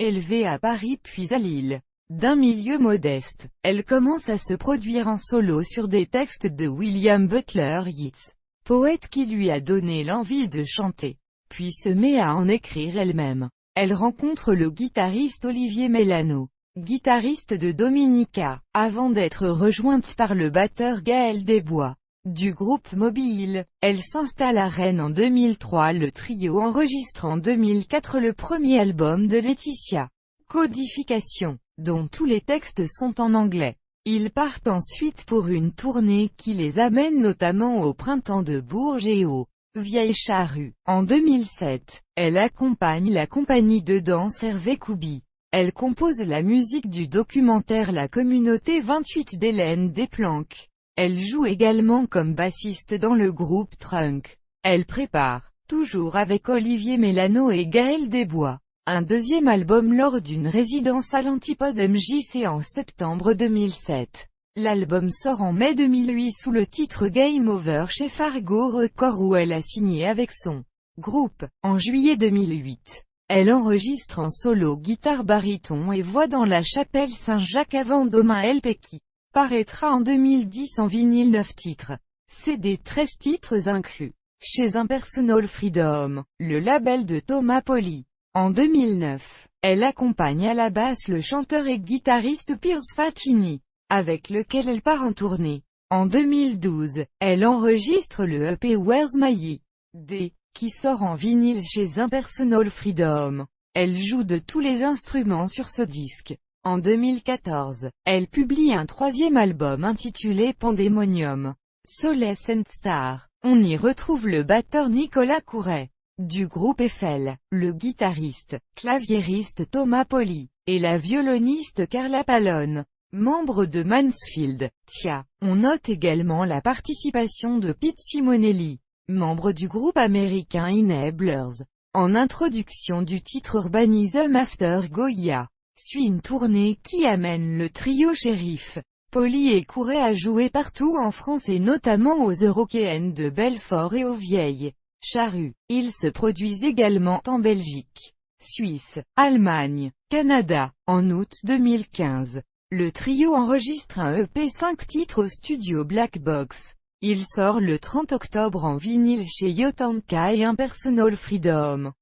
Élevée à Paris puis à Lille, d'un milieu modeste, elle commence à se produire en solo sur des textes de William Butler Yeats, poète qui lui a donné l'envie de chanter, puis se met à en écrire elle-même. Elle rencontre le guitariste Olivier Mélano, guitariste de Dominica, avant d'être rejointe par le batteur Gaël Desbois, du groupe Mobile. Elle s'installe à Rennes en 2003. Le trio enregistre en 2004 le premier album de Laetitia, Codification, dont tous les textes sont en anglais. Ils partent ensuite pour une tournée qui les amène notamment au Printemps de Bourges et au Vieille Charrue. En 2007, elle accompagne la compagnie de danse Hervé Koubi. Elle compose la musique du documentaire La Communauté 28 d'Hélène Desplanques. Elle joue également comme bassiste dans le groupe Trunk. Elle prépare, toujours avec Olivier Mélano et Gaël Desbois, un deuxième album lors d'une résidence à l'Antipode MJC en septembre 2007. L'album sort en mai 2008 sous le titre Game Over chez Fargo Records où elle a signé avec son groupe. En juillet 2008, elle enregistre en solo guitare baryton et voix dans la chapelle Saint-Jacques à Vendôme un LP qui paraîtra en 2010 en vinyle 9 titres. CD 13 titres inclus, chez Impersonal Freedom, le label de Thomas Poli. En 2009, elle accompagne à la basse le chanteur et guitariste Piers Faccini, avec lequel elle part en tournée. En 2012, elle enregistre le EP Where's My ID, qui sort en vinyle chez Impersonal Freedom. Elle joue de tous les instruments sur ce disque. En 2014, elle publie un troisième album intitulé Pandemonium, Solace and Star. On y retrouve le batteur Nicolas Couret, du groupe Eiffel, le guitariste, claviériste Thomas Poli, et la violoniste Carla Pallone, membre de Mansfield. On note également la participation de Pete Simonelli, membre du groupe américain Enablers. En introduction du titre Urbanism After Goya, suit une tournée qui amène le trio Shérif, Poli et Couret à jouer partout en France et notamment aux Eurockéennes de Belfort et aux Vieilles Charrues. Ils se produisent également en Belgique, Suisse, Allemagne, Canada. En août 2015, le trio enregistre un EP 5 titres au studio Black Box. Il sort le 30 octobre en vinyle chez Yotanka et Impersonal Freedom.